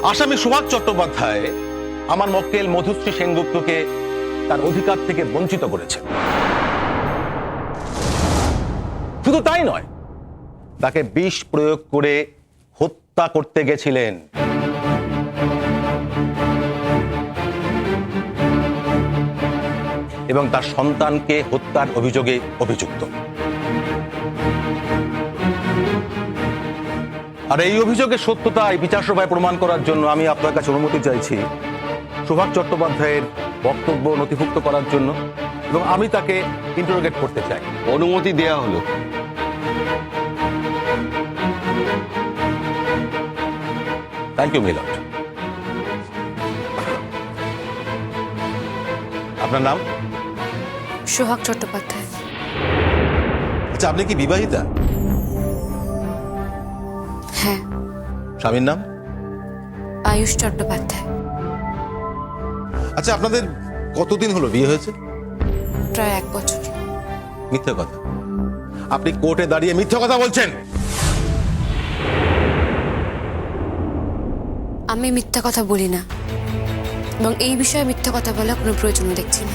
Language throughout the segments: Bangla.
আসামি সোহাগ চট্টোপাধ্যায় আমার মক্কেল মধুশ্রী সেনগুপ্তকে তার অধিকার থেকে বঞ্চিত করেছে। শুধু তাই নয়, তাকে বিষ প্রয়োগ করে হত্যা করতে গেছিলেন। এবং তার সন্তানকে হত্যার অভিযোগে অভিযুক্ত। আর এই অভিযোগের সত্যতায় বিচার সভায় প্রমাণ করার জন্য আমি আপনার কাছে অনুমতি চাইছি সোহাগ চট্টোপাধ্যায়ের বক্তব্য নথিভুক্ত করার জন্য, এবং আমি তাকে ইন্টারোগেট করতে চাই। অনুমতি দেয়া হলো। Thank you মিলট। আপনার নাম? সোহাগ চট্টোপাধ্যায়। আচ্ছা, আপনি কি বিবাহিতা? হ্যাঁ। স্বামীর নাম? আয়ুষ চট্টোপাধ্যায়। আচ্ছা, আপনাদের কতদিন হলো বিয়ে হয়েছে? প্রায় 1 বছর। মিথ্যা কথা। আপনি কোর্টে দাঁড়িয়ে মিথ্যা কথা বলছেন। আমি মিথ্যা কথা বলি না, এবং এই বিষয়ে মিথ্যা কথা বলার কোনো প্রয়োজন দেখছি না।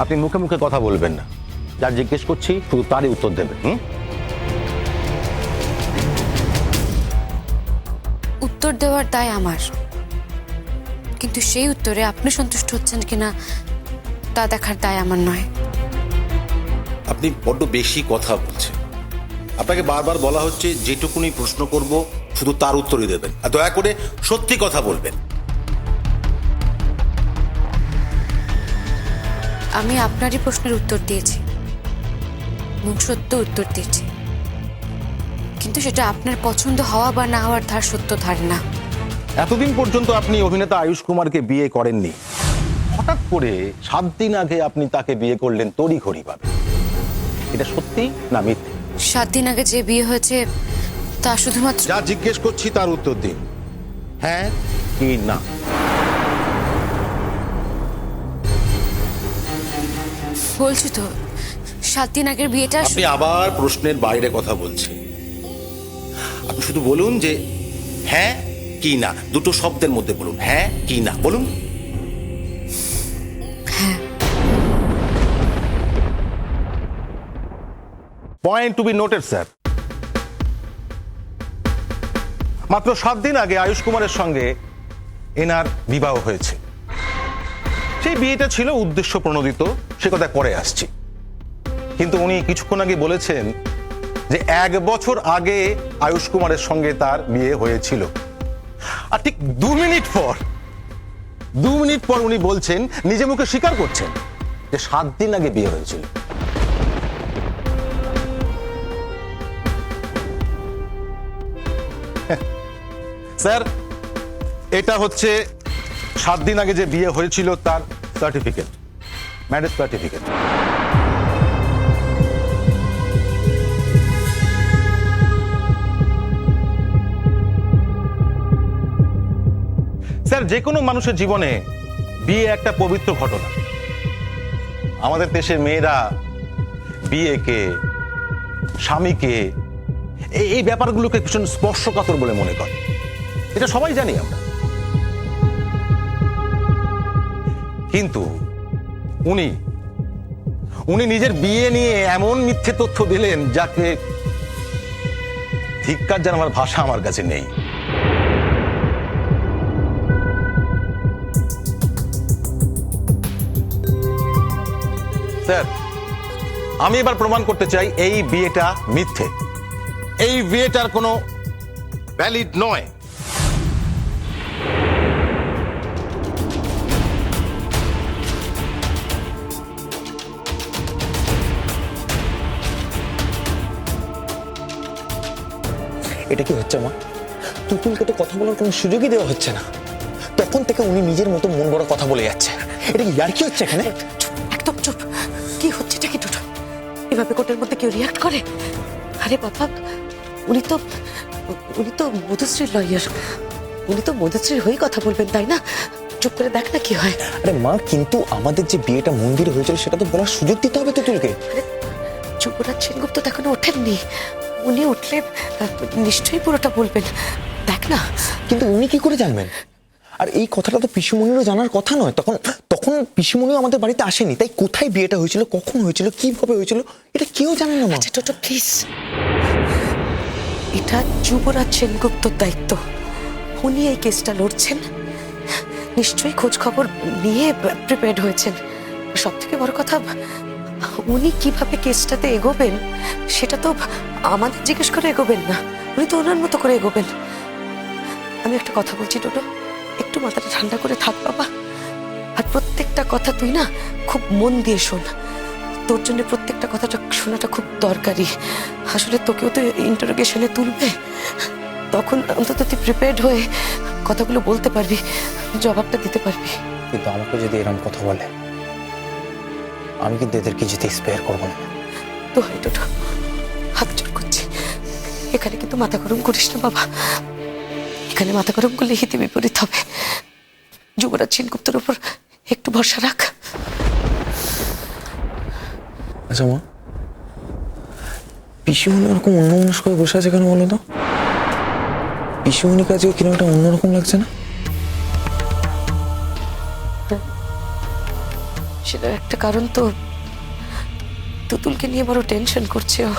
আপনি মুখে মুখে কথা বলবেন না। যার জিজ্ঞেস করছি শুধু তারই উত্তর দেবেন। উত্তর দেওয়ার দায় আমার, কিন্তু সেই উত্তরে আপনি সন্তুষ্ট হচ্ছেন কিনা তা দেখার দায় আমার নয়। আপনি বড্ড বেশি কথা বলছেন। আপনাকে বারবার বলা হচ্ছে যেটুকুনি প্রশ্ন করব শুধু তার উত্তরই দেবেন, আর দয়া করে সত্যি কথা বলবেন। আমি আপনারই প্রশ্নের উত্তর দিয়েছি এবং সত্য উত্তর দিয়েছি, কিন্তু সেটা আপনার পছন্দ হওয়া বা না হওয়ার তার সত্য ধারণা। এতদিন পর্যন্ত আপনি অভিনেতা আয়ুষ কুমারকে বিয়ে করেননি। হঠাৎ করে 7 দিন আগে আপনি তাকে বিয়ে করলেন তড়িঘড়ি ভাবে। এটা সত্যি না মিথ্যে? 7 দিন আগে যে বিয়ে হয়েছে তা শুধুমাত্র... যা জিজ্ঞেস করছি তার উত্তর দিন, হ্যাঁ কি না। বলছি তো, 7 দিন আগের বিয়েটা... আপনি আবার প্রশ্নের বাইরে কথা বলছেন। আপনি শুধু বলুন যে হ্যাঁ কি না, দুটো শব্দের মধ্যে বলুন, হ্যাঁ কি না বলুন। Point to be noted sir. মাত্র 7 দিন আগে আয়ুষ কুমারের সঙ্গে এনার বিবাহ হয়েছে। সেই বিয়েটা ছিল উদ্দেশ্য প্রণোদিত, সে কথা পরে আসছি। কিন্তু উনি কিছুক্ষণ আগে বলেছেন যে 1 বছর আগে আয়ুষ কুমারের সঙ্গে তার বিয়ে হয়েছিল। আর ঠিক 2 মিনিট পর উনি বলছেন, নিজে মুখে স্বীকার করছেন যে 7 দিন আগে বিয়ে হয়েছিল। স্যার, এটা হচ্ছে 7 দিন আগে যে বিয়ে হয়েছিল তার সার্টিফিকেট, ম্যারেজ সার্টিফিকেট। স্যার, যে কোনো মানুষের জীবনে বিয়ে একটা পবিত্র ঘটনা। আমাদের দেশের মেয়েরা বিয়েকে, স্বামীকে, এই ব্যাপারগুলোকে ভীষণ স্পর্শকাতর বলে মনে করে। এটা সবাই জানি আমরা। কিন্তু উনি নিজের বিয়ে নিয়ে এমন মিথ্যে তথ্য দিলেন যাকে ধিক্কার জানাবার ভাষা আমার কাছে নেই। স্যার, আমি এবার প্রমাণ করতে চাই এই বিয়েটা মিথ্যে। এই বিয়েটার কোনো ভ্যালিড নয়। এটা কি হচ্ছে মা? তুতুলকে তো কথা বলার কোনো সুযোগই দেওয়া হচ্ছে না। তখন থেকে উনি নিজের মতো মন গড়া কথা বলে যাচ্ছে। এটা কি আর কি হচ্ছে এখানে? একদম চুপ। কি হচ্ছে এটা কি টুটু? এভাবে কোর্টের মধ্যে কেউ রিয়াক্ট করে? আরে বাবা, উনি তো মধুশ্রীর লয়ার। উনি তো মধুশ্রীর হয়ে কথা বলবেন, তাই না? চুপ করে দেখ না কি হয়। আরে মা, কিন্তু আমাদের যে বিয়েটা মন্দিরে হয়েছিল সেটা তো বলার সুযোগ দিতে হবে তুতুলকে। যুবরাজ সেনগুপ্ত তো এখনো ওঠেননি। উনি উঠলে নিশ্চয়ই পুরোটা বলবেন। দেখ না, কিন্তু উনি কি করে জানবেন? আর এই কথাটা তো পিসিমণিরও জানার কথা নয়। তখন পিসিমণিও আমাদের বাড়িতে আসেনি, তাই কোথায় বিয়েটা হয়েছিল, কখন হয়েছিল, কিভাবে হয়েছিল, এটা কেউ জানে না মা। আচ্ছা টোটো প্লিজ, এটা যুবরাজ সেনগুপ্তর দায়িত্ব। উনি এই কেসটা লড়ছেন, নিশ্চয়ই খোঁজ খবর নিয়ে প্রিপেয়ার্ড হয়েছেন। সব থেকে বড় কথা, উনি কিভাবে কেসটাতে এগোবেন সেটা তো আমাদের জিজ্ঞেস করে এগোবেন না, উনি তো ওনার মতো করে এগোবেন। আমি একটা কথা বলছি টোটো, একটু মাথাটা ঠান্ডা করে থাক বাবা। আর প্রত্যেকটা কথা তুই না খুব মন দিয়ে শোন, তোর জন্য প্রত্যেকটা কথাটা শোনাটা খুব দরকারি। আসলে তোকেও তো ইন্টারোগেশনে তুলবে, তখন অন্তত তুই প্রিপেয়ার্ড হয়ে কথাগুলো বলতে পারবি, জবাবটা দিতে পারবি। কিন্তু আমাকে যদি এরকম কথা বলে, আমি কিন্তু এদের কিছুতে স্পেয়ার করবো না। তো টোটো হাত জোর করছি, এখানে কিন্তু মাথা গরম করিস না বাবা। এখানে মাথা গরম করলে হিতে বিপরীত হবে। যুবরাজ সেনগুপ্তের উপর একটু ভরসা রাখ। আচ্ছা মা, পিসিমণি ওরকম অন্যমনস্ক হয়ে বসে আছে কেন বলো তো? পিসিমণির কাছে কিরকম একটা অন্যরকম লাগছে না? সেটার একটা কারণ তো তুতুলকে নিয়ে বড় টেনশন করছে ও।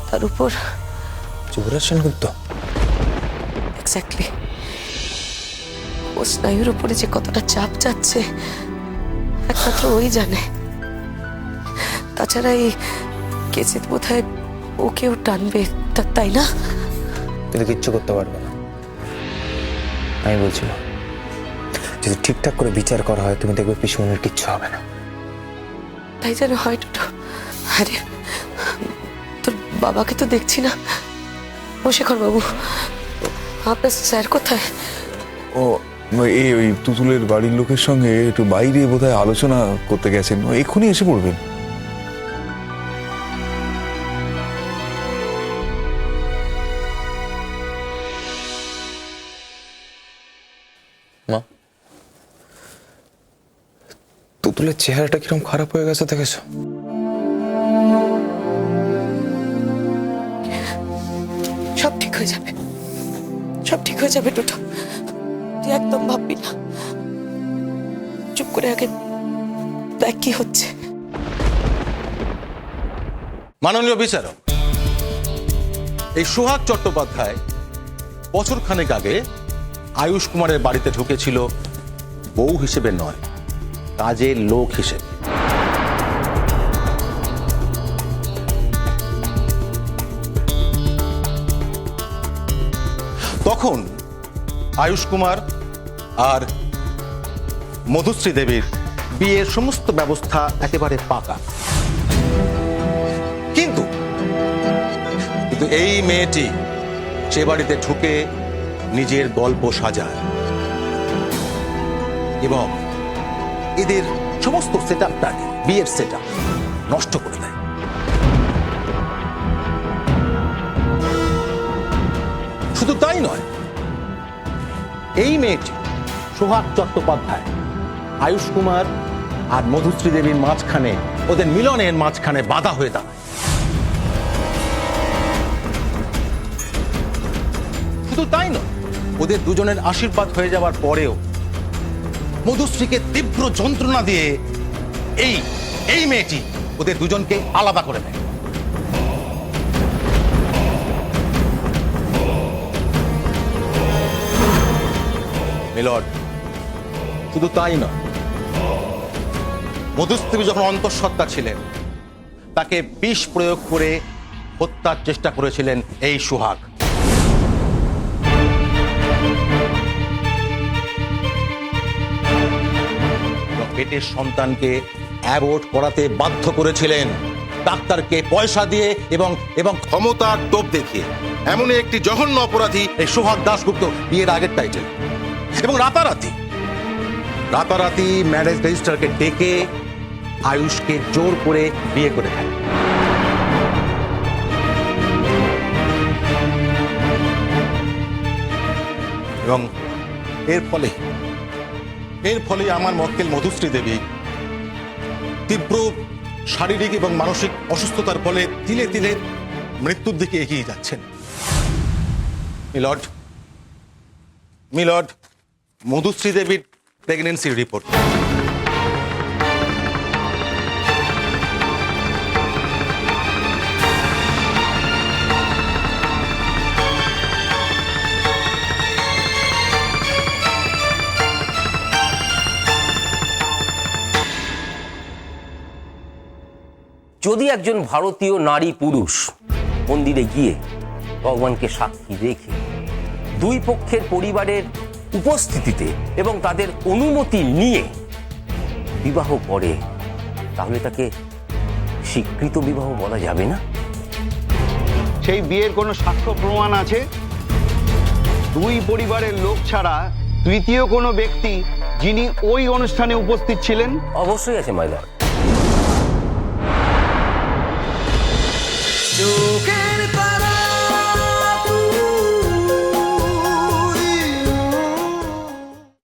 তার উপর যুবরাজ সেনগুপ্ত এক্স্যাক্টলি ও স্নায়ুর উপরে যে কতটা চাপ যাচ্ছে একমাত্র ওই জানে। তাছাড়া এই কেসে বোধহয় ওকেও টানবে, তাই না? কিন্তু কিচ্ছু করতে পারবে না। আমি বলছিলাম, যদি ঠিকঠাক করে বিচার করা হয়, তুমি দেখবে পিসিমণির কিচ্ছু হবে না। তাই যেন হয় টোটো। আরে তোর বাবাকে তো দেখছি না। ও শেখর বাবু, আপনার স্যার কোথায়? ও এই ওই তুতুলের বাড়ির লোকের সঙ্গে একটু বাইরে বোধহয় আলোচনা করতে গেছেন, ও এক্ষুনি এসে পড়বেন। মা, তুতুলের চেহারাটা কিরকম খারাপ হয়ে গেছে দেখেছো? সব ঠিক হয়ে যাবে, সব ঠিক হয়ে যাবে টোটো, তুই একদম ভাববি না। চুপ করে আগে দেখ কি হচ্ছে। মাননীয় বিচারক, এই সোহাগ চট্টোপাধ্যায় বছরখানেক আগে আয়ুষ কুমারের বাড়িতে ঢুকেছিল বউ হিসেবে নয়, কাজের লোক হিসেবে। তখন আয়ুষ কুমার আর মধুশ্রী দেবীর বিয়ের সমস্ত ব্যবস্থা একেবারে পাকা। কিন্তু এই মেয়েটি সে বাড়িতে ঢুকে নিজের গল্প সাজায় এবং এদের সমস্ত সেটআপটাকে, বিয়ের সেটআপ নষ্ট করে দেয়। শুধু তাই নয়, এই মেয়েটি সোহাগ চট্টোপাধ্যায় আয়ুষ কুমার আর মধুশ্রী দেবীর মাঝখানে, ওদের মিলনের মাঝখানে বাধা হয়ে দাঁড়ায়। শুধু তাই নয়, ওদের দুজনের আশীর্বাদ হয়ে যাওয়ার পরেও মধুশ্রীকে তীব্র যন্ত্রণা দিয়ে এই মেয়েটি ওদের দুজনকে আলাদা করে দেয়। মিলর্ড, শুধু তাই নয়, মধুশ্রী যখন অন্তঃসত্ত্বা ছিলেন, তাকে বিষ প্রয়োগ করে হত্যার চেষ্টা করেছিলেন এই সোহাগ। পেটের সন্তানকে অ্যাবর্ট করাতে বাধ্য করেছিলেন ডাক্তারকে পয়সা দিয়ে এবং ক্ষমতার টোপ দেখিয়ে। এমনই একটি জঘন্য অপরাধী এই সোহাগ দাশগুপ্ত, বিয়ের আগের টাইটেল। এবং রাতারাতি ম্যারেজ রেজিস্ট্রারকে ডেকে আয়ুষকে জোর করে বিয়ে করে দেয়। এবং এর ফলে আমার মক্কেল মধুশ্রী দেবী তীব্র শারীরিক এবং মানসিক অসুস্থতার ফলে তিলে তিলে মৃত্যুর দিকে এগিয়ে যাচ্ছেন। মিলর্ড, মিলর্ড, মধুশ্রী দেবীর প্রেগনেন্সি রিপোর্ট। যদি একজন ভারতীয় নারী পুরুষ মন্দিরে গিয়ে ভগবানকে সাক্ষী রেখে দুই পক্ষের পরিবারের উপস্থিতিতে এবং তাদের অনুমতি নিয়ে বিবাহ করে, তাহলে তাকে স্বীকৃত বিবাহ বলা যাবে না? সেই বিয়ের কোনো সাক্ষ্য প্রমাণ আছে? দুই পরিবারের লোক ছাড়া তৃতীয় কোনো ব্যক্তি যিনি ওই অনুষ্ঠানে উপস্থিত ছিলেন? অবশ্যই আছে মাই লর্ড।